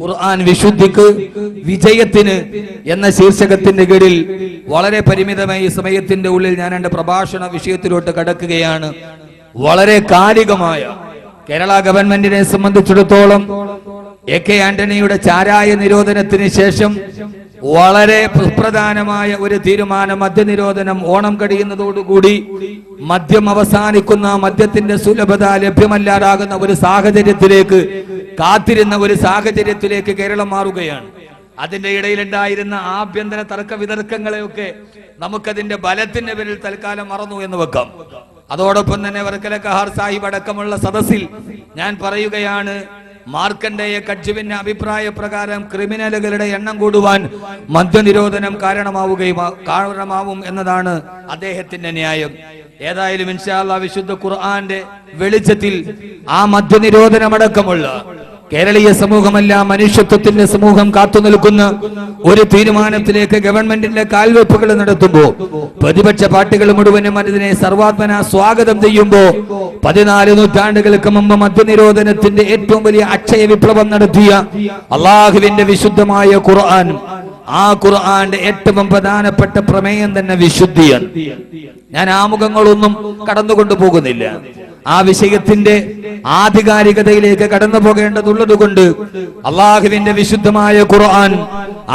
ഖുർആൻ വിശുദ്ധിക്ക് വിജയത്തിന് എന്ന ശീർഷകത്തിന്റെ കീഴിൽ വളരെ പരിമിതമായ സമയത്തിന്റെ ഉള്ളിൽ ഞാൻ എന്റെ പ്രഭാഷണ വിഷയത്തിലോട്ട് കടക്കുകയാണ്. വളരെ കാലികമായ കേരള ഗവൺമെന്റിനെ സംബന്ധിച്ചിടത്തോളം AK ആന്റണിയുടെ ചാരായ നിരോധനത്തിന് ശേഷം വളരെ സുപ്രധാനമായ ഒരു തീരുമാനം, മദ്യനിരോധനം. ഓണം കഴിയുന്നതോടുകൂടി മദ്യം അവസാനിക്കുന്ന, മദ്യത്തിന്റെ സുലഭത ലഭ്യമല്ലാതാകുന്ന ഒരു സാഹചര്യത്തിലേക്ക്, കാത്തിരുന്ന ഒരു സാഹചര്യത്തിലേക്ക് കേരളം മാറുകയാണ്. അതിന്റെ ഇടയിലുണ്ടായിരുന്ന ആഭ്യന്തര തർക്ക വിതർക്കങ്ങളെയൊക്കെ നമുക്കതിന്റെ ബലത്തിന്റെ പേരിൽ തൽക്കാലം മറന്നു എന്ന് വെക്കാം. അതോടൊപ്പം തന്നെ വർക്കല കഹാർ സാഹിബ് അടക്കമുള്ള സദസ്സിൽ ഞാൻ പറയുകയാണ്, മാർക്കണ്ഡേയ കഡ്ജുവിന്റെ അഭിപ്രായ പ്രകാരം ക്രിമിനലുകളുടെ എണ്ണം കൂടുവാൻ മദ്യനിരോധനം കാരണമാവും എന്നതാണ് അദ്ദേഹത്തിന്റെ ന്യായം. ഏതായാലും ഇൻഷാ അല്ലാഹ് വിശുദ്ധ ഖുർആന്റെ വെളിച്ചത്തിൽ ആ മദ്യനിരോധനമടക്കമുള്ള കേരളീയ സമൂഹമല്ല, മനുഷ്യത്വത്തിന്റെ സമൂഹം കാത്തു നിൽക്കുന്ന ഒരു തീരുമാനത്തിലേക്ക് ഗവൺമെന്റിന്റെ കാൽവെപ്പുകൾ നടത്തുമ്പോൾ പ്രതിപക്ഷ പാർട്ടികൾ മുഴുവനും അതിനെ സർവാത്മന സ്വാഗതം ചെയ്യുമ്പോൾ 14 നൂറ്റാണ്ടുകൾക്ക് മുമ്പ് മദ്യനിരോധനത്തിന്റെ ഏറ്റവും വലിയ അക്ഷയ വിപ്ലവം നടത്തിയ അള്ളാഹുവിന്റെ വിശുദ്ധമായ ഖുർആൻ, ആ ഖുർആന്റെ ഏറ്റവും പ്രധാനപ്പെട്ട പ്രമേയം തന്നെ വിശുദ്ധിയാണ്. ഞാൻ ആമുഖങ്ങളൊന്നും കടന്നുകൊണ്ടു പോകുന്നില്ല. ആ വിഷയത്തിന്റെ ആധികാരികതയിലേക്ക് കടന്നു പോകേണ്ടതുള്ളത് കൊണ്ട് അള്ളാഹുവിന്റെ വിശുദ്ധമായ ഖുർആൻ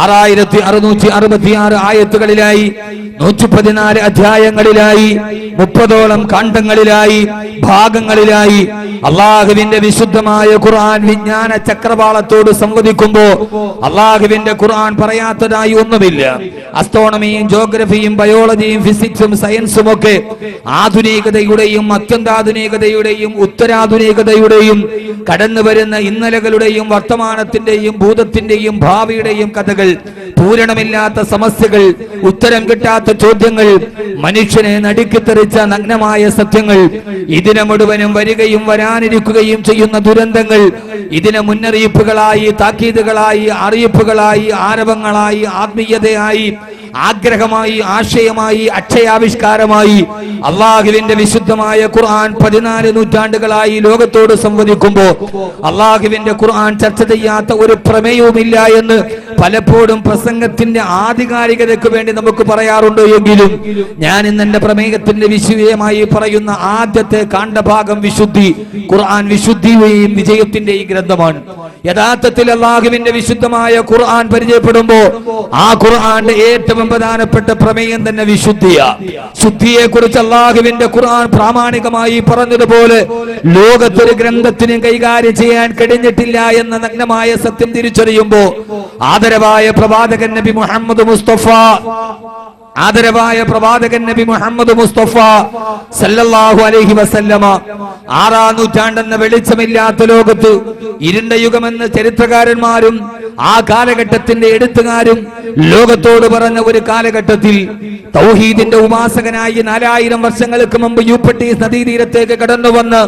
6666 ആയത്തുകളിലായി, 114 അധ്യായങ്ങളിലായി, 30ഓളം കാണ്ഡങ്ങളിലായി, ഭാഗങ്ങളിലായി അള്ളാഹുവിന്റെ വിശുദ്ധമായ ഖുർആൻ വിജ്ഞാന ചക്രവാളത്തോട് സംവദിക്കുമ്പോ അള്ളാഹുവിന്റെ ഖുർആൻ പറയാത്തതായി ഒന്നുമില്ല. അസ്ട്രോണമിയും ജോഗ്രഫിയും ബയോളജിയും ഫിസിക്സും സയൻസും ഒക്കെ ആധുനികതയുടെയും അത്യന്താധുനികതയുടെയും ഉത്തരാധുനികതയുടെയും കടന്നു വരുന്ന ഇന്നലകളുടെയും വർത്തമാനത്തിന്റെയും ഭൂതത്തിന്റെയും ഭാവിയുടെയും കഥകൾ, പൂരണമില്ലാത്ത സമസ്യകൾ, ഉത്തരം കിട്ടാത്ത ചോദ്യങ്ങൾ, മനുഷ്യനെ നടുക്കിത്തെറിച്ച നഗ്നമായ സത്യങ്ങൾ, ഇതിനെ മുഴുവനും വരികയും വരാനിരിക്കുകയും ചെയ്യുന്ന ദുരന്തങ്ങൾ, ഇതിനെ മുന്നറിയിപ്പുകളായി, താക്കീതുകളായി, അറിയിപ്പുകളായി, ആരവങ്ങളായി, ആത്മീയതയായി, ആഗ്രഹമായി, ആശയമായി, അക്ഷയാവിഷ്കാരമായി അള്ളാഹുവിന്റെ വിശുദ്ധമായ ഖുർആൻ 14 നൂറ്റാണ്ടുകളായി ലോകത്തോട് സംവദിക്കുമ്പോ അള്ളാഹുവിന്റെ ഖുർആൻ ചർച്ച ചെയ്യാത്ത ഒരു പ്രമേയവുമില്ല എന്ന് പലപ്പോഴും പ്രസംഗത്തിന്റെ ആധികാരികതയ്ക്ക് വേണ്ടി നമുക്ക് പറയാറുണ്ട്. എങ്കിലും ഞാൻ ഇന്ന് എന്റെ പ്രമേയത്തിന്റെ വിഷയമായി പറയുന്ന ആദ്യത്തെ കാണ്ഡഭാഗം വിശുദ്ധി. ഖുർആൻ വിശുദ്ധിയുടെയും വിജയത്തിന്റെയും ഗ്രന്ഥമാണ്. യഥാർത്ഥത്തിൽ അള്ളാഹുവിന്റെ വിശുദ്ധമായ ഖുർആൻ പരിചയപ്പെടുമ്പോ ആ ഖുർആന്റെ ഏറ്റവും പ്രധാനപ്പെട്ട പ്രമേയം തന്നെ വിശുദ്ധിയാണ്. ശുദ്ധിയെ കുറിച്ച് അള്ളാഹുവിന്റെ ഖുർആൻ പ്രാമാണികമായി പറഞ്ഞതുപോലെ ലോകത്തൊരു ഗ്രന്ഥത്തിനും കൈകാര്യം ചെയ്യാൻ കഴിഞ്ഞിട്ടില്ല എന്ന നഗ്നമായ സത്യം തിരിച്ചറിയുമ്പോ ആദരവായ പ്രവാചകൻ നബി മുഹമ്മദ് മുസ്തഫ സല്ലല്ലാഹു അലൈഹി വസല്ലമ 6-ാം നൂറ്റാണ്ടെന്ന വെളിച്ചമില്ലാത്ത ലോകത്ത്, ഇരുണ്ട യുഗമെന്ന് ചരിത്രകാരന്മാരും ആ കാലഘട്ടത്തിന്റെ എഴുത്തുകാരും ലോകത്തോട് പറഞ്ഞ ഒരു കാലഘട്ടത്തിൽ തൗഹീദിന്റെ ഉപാസകനായി 4000 വർഷങ്ങൾക്ക് മുമ്പ് യൂഫ്രട്ടീസ് നദീതീരത്തേക്ക് കടന്നു വന്ന്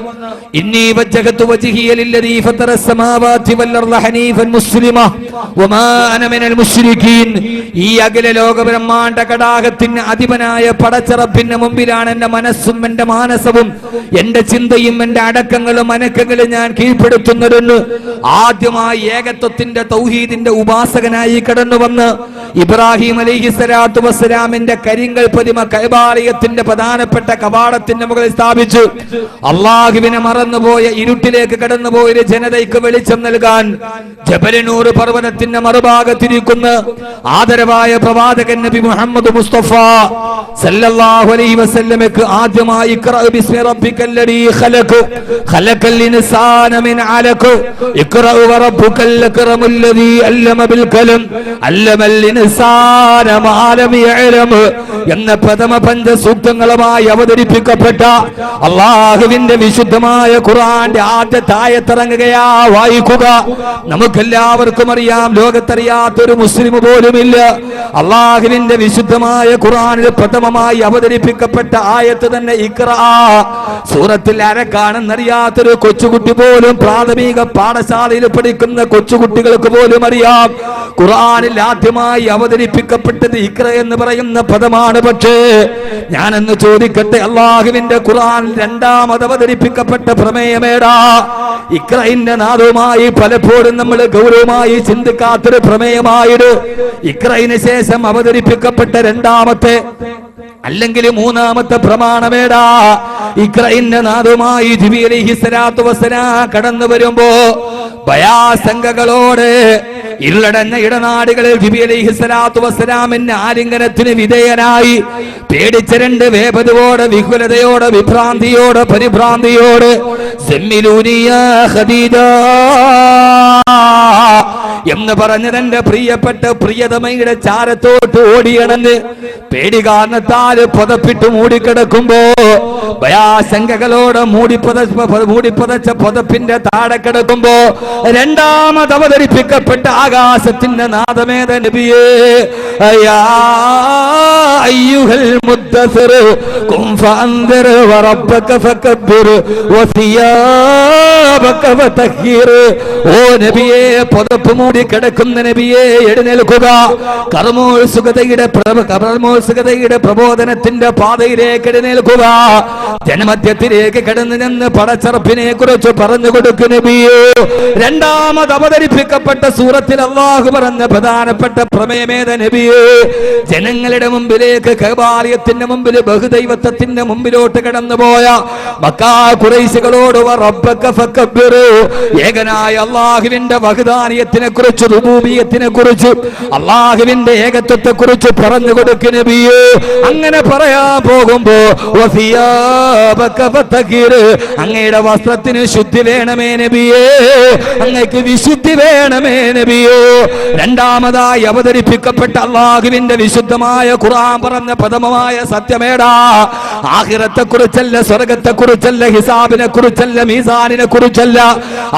ഇന്നി വജ്ജഹതു വജ്ഹിയ ലില്ലദീ ഫതറസ് സമാവാതി വൽ അർള ഹനീഫൻ മുസ്ലിമ വമാ അന മിനൽ മുശ്രികീൻ. ഈ അഖില ലോക ബ്രഹ്മാണ്ഡ കടാകത്തിന് അധിപനായ പടച്ചറപ്പിന്റെ മുമ്പിലാണ് എന്റെ മനസ്സും എന്റെ മാനസവും എന്റെ ചിന്തയും എന്റെ അടക്കങ്ങളും അനക്കങ്ങളും ഞാൻ കീഴ്പ്പെടുത്തുന്നതെന്ന് ആദ്യമായി ഏകത്വത്തിന്റെ തൗഹീദിന്റെ ഉപാസകനായി കടന്നു വന്ന് ഇബ്രാഹിം അലൈഹിസ്സലാത്തു വസ്സലാമിന്റെ കരിങ്കൽ പ്രതിമ കഅബാലയത്തിന്റെ പ്രധാനപ്പെട്ട കവാടത്തിന്റെ മുകളിൽ സ്ഥാപിച്ചു അള്ളാഹുവിനെ മറന്നുപോയ ഇരുട്ടിലേക്ക് കടന്നുപോയ ഒരു ജനതയ്ക്ക് വെളിച്ചം നൽകാൻ ജബലനൂർ പർവ്വതത്തിന്റെ മറുഭാഗത്തിരിക്കുന്ന ആദരവായ പ്രവാചകൻ നബി മുഹമ്മദ് മുസ്തഫ സല്ലല്ലാഹു അലൈഹി വസല്ലമക്ക് ആദ്യമായി ഇഖ്റ ബിസ്മി റബ്ബിക്കല്ലദീ ഖലഖ ഖലഖൽ ഇൻസാന മിൻ അലഖ ഇഖ്റ വറബ്ബുക്കൽ അക്റമുല്ലദീ അല്ലമ ബിൽ ഖലം അല്ലമൽ ഇൻസാന മാ ലം യഅലം എന്ന പ്രഥമ പഞ്ചസൂക്തങ്ങളുമായി അവതരിപ്പിക്കപ്പെട്ട അള്ളാഹുവിന്റെ വിശുദ്ധമായ ഖുർആന്റെ ആദ്യത്തെ ആയത്തിറങ്ങുകയാ. വായിക്കുക. നമുക്കെല്ലാവർക്കും അറിയാം, ലോകത്തറിയാത്തൊരു മുസ്ലിം പോലുമില്ല. അള്ളാഹുവിന്റെ വിശുദ്ധമായ ഖുർആനിൽ പ്രഥമമായി അവതരിപ്പിക്കപ്പെട്ട ആയത്ത് തന്നെ ഇഖ്റ. സൂറത്തിൽ ആരക്കാണെന്നറിയാത്തൊരു കൊച്ചുകുട്ടി പോലും, പ്രാഥമിക പാഠശാലയിൽ പഠിക്കുന്ന കൊച്ചുകുട്ടികൾക്ക് പോലും അറിയാം ഖുർആനിൽ ആദ്യമായി അവതരിപ്പിക്കപ്പെട്ടത് ഇഖ്റ എന്ന് പറയുന്ന പദമാണ്. പക്ഷേ ഞാനെന്ന് ചോദിക്കട്ടെ, അള്ളാഹുവിന്റെ ഖുർആൻ രണ്ടാമത് അവതരിപ്പിക്കപ്പെട്ട പ്രമേയമേടാ? ഇഖ്റഇന്റെ നാദവുമായി പലപ്പോഴും നമ്മൾ ഗൗരവമായി ചിന്തിക്കാത്തൊരു പ്രമേയമായിട്ട് ഇഖ്റഇന് ശേഷം അവതരിപ്പിക്കപ്പെട്ട രണ്ടാമത്തെ അല്ലെങ്കിൽ മൂന്നാമത്തെ പ്രമാണമേടാ? ഇഖ്റഇന്റെ നാദവുമായി ജിബ്രീൽ അലൈഹിസ്സലാത്തു വസ്സലാം കടന്നു വരുമ്പോ ഭയാശങ്കകളോട് ഇരുളടഞ്ഞ ഇടനാടുകളിൽ ജിബ്രീൽ അലൈഹിസ്സലാത്തു വസ്സലാമിന്റെ ആലിംഗനത്തിന് വിധേയനായി പേടിച്ച രണ്ട് വേപതയോട്, വിഹുലതയോട്, വിഭ്രാന്തിയോട്, പരിഭ്രാന്തിയോട് സമ്മിലൂനിയ ഖദീജ എന്ന് പറഞ്ഞതെന്റെ പ്രിയപ്പെട്ട പ്രിയതമയുടെ ചാരത്തോട്ട് ഓടിയണന്ന് പേടി കാരണത്താൽ പുതപ്പിട്ട് മൂടിക്കിടക്കുമ്പോ ഭയാശങ്കകളോട് മൂടിപ്പതച്ച പുതപ്പിന്റെ താഴെ കിടക്കുമ്പോ രണ്ടാമത് അവതരിപ്പിക്കപ്പെട്ട ആകാശത്തിന്റെ നാദമേത നബിയേ, യാ അയ്യുഹൽ മുദ്ദസിർ ഖും ഫഅൻദിർ വറബ്ബക ഫകബ്ബിർ വസിയാബക ഫതഹിർ. ഓ നബിയേ, പുതപ്പ് മൂടി കിടക്കുന്ന നബിയേ, എഴുന്നേൽക്കുക. കർമ്മോത്സുകതയുടെ പ്രബോധനത്തിന്റെ പാതയിലേക്ക് എഴുന്നേൽക്കുക. ജനമധ്യത്തിലേക്ക് കടന്നു നിന്ന് പടച്ചറപ്പിനെ കുറിച്ച് പറഞ്ഞു കൊടുക്കും നബിയേ. രണ്ടാമത് അവതരിപ്പിക്കപ്പെട്ട സൂറത്തിൽ അല്ലാഹു പറഞ്ഞ പ്രധാനപ്പെട്ട പ്രമേയമേത നബിയേ? ജനങ്ങളുടെ മുമ്പിലേക്ക് കഅബാലയത്തിന്റെ മുമ്പിൽ ബഹുദൈവത്വത്തിന്റെ മുമ്പിലോട്ട് കടന്നുപോയ മക്കാ ഖുറൈശികളോട് റബ്ബക ഫകബ്ബിർ, ഏകനായ അല്ലാഹുവിന്റെ വഹദാനിയത്തിനെ കുറിച്ച്, റുബൂബിയത്തിനെ കുറിച്ച്, അല്ലാഹുവിന്റെ ഏകത്വത്തെ കുറിച്ച് പറഞ്ഞു കൊടുക്കും നബിയേ. അങ്ങനെ പറയാൻ പോകുമ്പോ വസിയാബക ഫതഹിർ, അങ്ങയുടെ വസ്ത്രത്തിന് ശുദ്ധി വേണമേ നബിയേ, അങ്ങക്ക് വിശുദ്ധി വേണമേ നബിയേ. രണ്ടാമതായി അവതരിപ്പിക്കപ്പെട്ട അല്ലാഹുവിന്റെ വിശുദ്ധമായ ഖുർആൻ പറഞ്ഞ പ്രഥമമായ സത്യമേടാ? ആഖിറത്തെ കുറിച്ചല്ല, സ്വർഗത്തെ കുറിച്ചല്ല, ഹിസാബിനെ കുറിച്ചല്ല, മീസാനിനെ കുറിച്ചല്ല.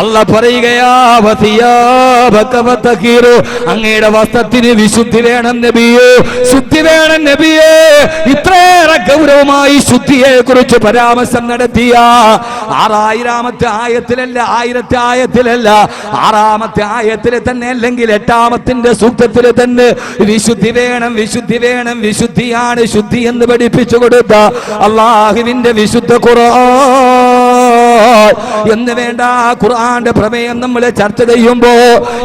അല്ലാഹ് പറയുകയാ വസിയാബക ഫതഹിർ, അങ്ങയുടെ വസ്ത്രത്തിന് വിശുദ്ധി വേണം നബിയേ, ശുദ്ധി വേണം നബിയേ. ഇത്രയേറെ ഗൗരവമായി ശുദ്ധിയെ കുറിച്ച് പരാമർശം നടത്തിയ 6000-ാമത്തെ ആയത്തിലല്ല, 1000-ത്തെ ആയത്തിലല്ല, 6-ാമത്തെ ആയത്തിൽ തന്നെ, അല്ലെങ്കിൽ 8-ാമത്തിന്റെ സൂക്തത്തിൽ തന്നെ വിശുദ്ധി വേണം, വിശുദ്ധി വേണം, വിശുദ്ധിയാണ് ശുദ്ധി എന്ന് പഠിപ്പിച്ചു കൊടുത്ത അല്ലാഹുവിന്റെ വിശുദ്ധ ഖുർആൻ എന്ന് വേണ്ട ഖുർആന്റെ പ്രമേയം നമ്മൾ ചർച്ച ചെയ്യുമ്പോ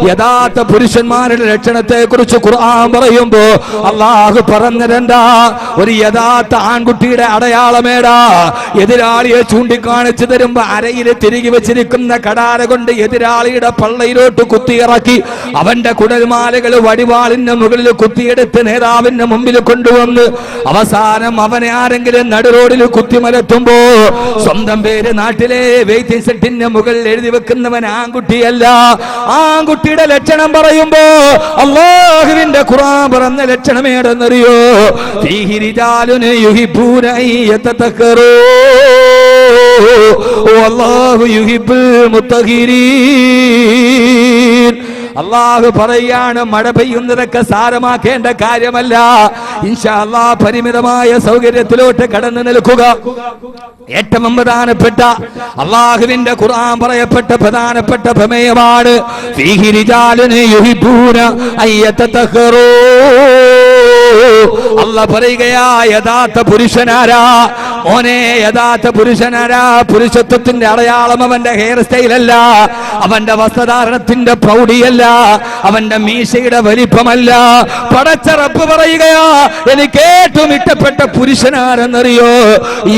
യഥാർത്ഥ പുരുഷന്മാരുടെ ലക്ഷണത്തെ കുറിച്ച് ഖുർആൻ പറയുമ്പോ അല്ലാഹു പറഞ്ഞതെന്താ? ഒരു യഥാർത്ഥ ആൺകുട്ടിയുടെ അടയാളമേടാ? എതിരാളിയെ ചൂണ്ടിക്കാണിച്ചു തരുമ്പോ അരയിൽ തിരികെ വെച്ചിരിക്കുന്ന കടാര കൊണ്ട് എതിരാളിയുടെ പള്ളയിലോട്ട് കുത്തിയിറക്കി അവന്റെ കുടൽമാലകൾ വടിവാളിന്റെ മുകളിൽ കുത്തിയെടുത്ത് നേതാവിന്റെ മുമ്പിൽ കൊണ്ടുവന്ന് അവസാനം അവനെ ആരെങ്കിലും നടുറോഡിൽ കുത്തിമലത്തുമ്പോ സ്വന്തം പേര് നാട്ടിലെ വെയിറ്റിംഗ് സെറ്റിന്റെ മുകളിൽ എഴുതി വെക്കുന്നവൻ ആൺകുട്ടിയല്ല. ആൺകുട്ടിയുടെ ലക്ഷണം പറയുമ്പോ അല്ലാഹുവിന്റെ ഖുർആൻ പറഞ്ഞ ലക്ഷണം ഏതെന്നറിയോ? ഫീഹി റിജാലുൻ യുഹിബ്ബൂന അയ്യതതഖറൂ വല്ലാഹു യുഹിബ്ബുൽ മുത്തഖിരീൻ. അല്ലാഹു പറയാണ്, മഴ പെയ്യുന്നതൊക്കെ സാരമാക്കേണ്ട കാര്യമല്ല. ഇൻഷാ അല്ലാഹ് പരിമിതമായ സൗകര്യത്തിലോട്ട് കടന്നു നിൽക്കുക. ഏറ്റവും പ്രധാനപ്പെട്ട അല്ലാഹുവിന്റെ ഖുർആൻ പറയപ്പെട്ട പ്രധാനപ്പെട്ട പ്രമേയമാണ് ഫീഹി റിജാലുൻ യുഹിബ്ബൂന അയ്യതതഖറൂ. അല്ലാഹ് പറയുകയാ, യഥാർത്ഥ പുരുഷനാരാ മോനെ? യഥാർത്ഥ പുരുഷനാരാ? പുരുഷത്വത്തിന്റെ അടയാളം അവന്റെ ഹെയർ സ്റ്റൈലല്ല, അവന്റെ വസ്ത്രധാരണത്തിന്റെ പ്രൗഢിയല്ല, അവന്റെ മീശയുടെ വലിപ്പമല്ല. പടച്ച റബ്ബ് പറയുകയാ, എനിക്ക് ഏറ്റവും ഇഷ്ടപ്പെട്ട പുരുഷനാരെന്നറിയോ?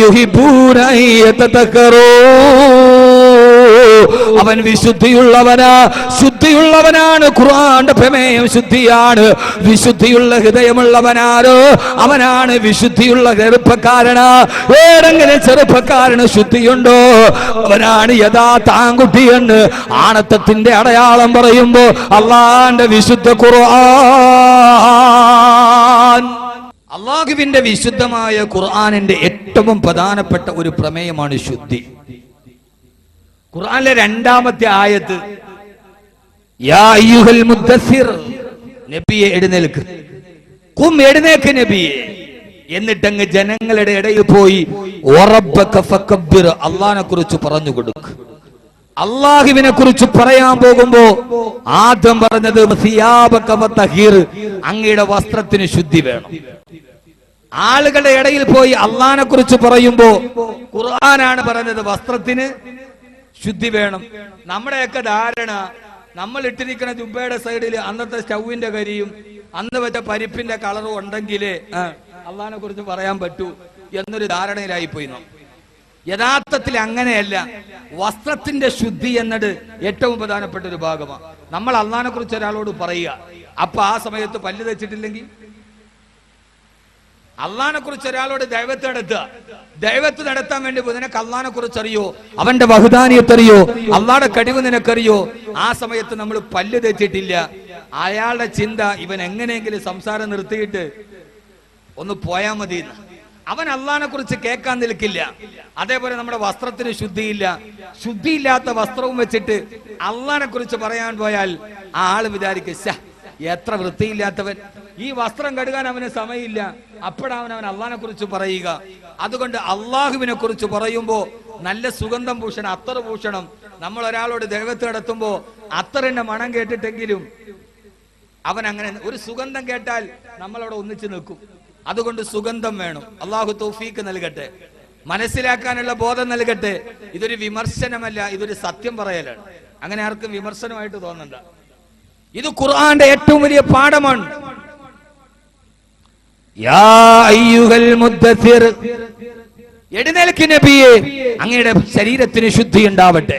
യുഹിബ്ബൂന അയ്യതതഖറൂ. അവൻ വിശുദ്ധിയുള്ളവനാ, ശുദ്ധിയുള്ളവനാണ്. ഖുർആന്റെ പ്രമേയം ശുദ്ധിയാണ്. വിശുദ്ധിയുള്ള ഹൃദയമുള്ളവനാരോ അവനാണ് വിശുദ്ധിയുള്ള ചെറുപ്പക്കാരനാ. ഏതെങ്കിലും ചെറുപ്പക്കാരന് ശുദ്ധിയുണ്ടോ? അവനാണ് യഥാർത്ഥ ആൺകുട്ടിയെന്ന് ആണത്തത്തിന്റെ അടയാളം പറയുമ്പോ അല്ലാഹുവിന്റെ വിശുദ്ധ ഖുർആൻ. അല്ലാഹുവിന്റെ വിശുദ്ധമായ ഖുർആനിന്റെ ഏറ്റവും പ്രധാനപ്പെട്ട ഒരു പ്രമേയമാണ് ശുദ്ധി. ഖുർആനിലെ 2-ാമത്തെ ആയത്ത്, യാ അയ്യുഹൽ മുദ്ദസിർ, നബിയെ എഴുന്നേൽക്ക്, ഖും എഴുന്നേൽക്ക് നബിയെ. എന്നിട്ടങ്ങ് ജനങ്ങളുടെ ഇടയിൽ പോയി വറബ്ബക ഫകബ്ബിർ, അല്ലാഹുവിനെ കുറിച്ച് പറഞ്ഞു കൊടുക്ക്. അല്ലാഹുവിനെ കുറിച്ച് പറയാൻ പോകുമ്പോ ആദ്യം പറഞ്ഞത് സിയാബക ഫതഹിർ, അങ്ങയുടെ വസ്ത്രത്തിന് ശുദ്ധി വേണം. ആളുകളുടെ ഇടയിൽ പോയി അള്ളാഹിനെ കുറിച്ച് പറയുമ്പോ ഖുർആനാണ് പറയുന്നത് വസ്ത്രത്തിന് ശുദ്ധി വേണം. നമ്മുടെയൊക്കെ ധാരണ നമ്മൾ ഇട്ടിരിക്കുന്ന ജുബയുടെ സൈഡിൽ അന്നത്തെ സ്റ്റൗവിന്റെ കരിയും അന്ന് വെച്ച പരിപ്പിന്റെ കളറും ഉണ്ടെങ്കിലേ അള്ളാഹിനെ കുറിച്ച് പറയാൻ പറ്റൂ എന്നൊരു ധാരണയിലായി പോയി. യഥാർത്ഥത്തിൽ അങ്ങനെയല്ല. വസ്ത്രത്തിന്റെ ശുദ്ധി എന്നത് ഏറ്റവും പ്രധാനപ്പെട്ട ഒരു ഭാഗമാണ്. നമ്മൾ അള്ളാഹിനെ കുറിച്ച് ഒരാളോട് പറയുക, അപ്പൊ ആ സമയത്ത് പല്ല് തെച്ചിട്ടില്ലെങ്കിൽ അള്ളാഹിനെ കുറിച്ച് ഒരാളോട് ദൈവത്ത് നടത്താൻ വേണ്ടി നിനക്ക് അള്ളാഹിനെ കുറിച്ച് അറിയോ, അവന്റെ വഹുദാനിയത്തറിയോ, അള്ളാഹുടെ കഴിവ് നിനക്കറിയോ, ആ സമയത്ത് നമ്മൾ പല്ല് തെച്ചിട്ടില്ല, അയാളുടെ ചിന്ത ഇവൻ എങ്ങനെയെങ്കിലും സംസാരം നിർത്തിയിട്ട് ഒന്ന് പോയാൽ മതി. അവൻ അള്ളാഹിനെ കുറിച്ച് കേൾക്കാൻ നിൽക്കില്ല. അതേപോലെ നമ്മുടെ വസ്ത്രത്തിന് ശുദ്ധിയില്ല. ശുദ്ധിയില്ലാത്ത വസ്ത്രവും വെച്ചിട്ട് അള്ളാഹിനെ കുറിച്ച് പറയാൻ പോയാൽ ആ ആള് വിചാരിക്കും, എത്ര വൃത്തിയില്ലാത്തവൻ, ഈ വസ്ത്രം കഴുകാൻ അവന് സമയമില്ല. അപ്പോഴാണ് അവൻ അള്ളാഹിനെ കുറിച്ച് പറയുക. അതുകൊണ്ട് അള്ളാഹുവിനെ കുറിച്ച് പറയുമ്പോ നല്ല സുഗന്ധം പൂഷണം, അത്തർ പൂഷണം. നമ്മൾ ഒരാളോട് ദൈവത്തെ നടത്തുമ്പോ അത്തറിന്റെ മണം കേട്ടിട്ടെങ്കിലും അവൻ അങ്ങനെ ഒരു സുഗന്ധം കേട്ടാൽ നമ്മളവിടെ ഒന്നിച്ചു നിൽക്കും. അതുകൊണ്ട് സുഗന്ധം വേണം. അള്ളാഹു തൗഫീക്ക് നൽകട്ടെ, മനസ്സിലാക്കാനുള്ള ബോധം നൽകട്ടെ. ഇതൊരു വിമർശനമല്ല, ഇതൊരു സത്യം പറയലാണ്. അങ്ങനെ ആർക്കും വിമർശനമായിട്ട് തോന്നണ്ട. ഇത് ഖുർആന്റെ ഏറ്റവും വലിയ പാഠമാണ്. യാ അയ്യുഹൽ മുദ്ദസ്സിർ, എഴുന്നേൽക്ക് നബിയേ, അങ്ങയുടെ ശരീരത്തിന് ശുദ്ധി ഉണ്ടാവട്ടെ.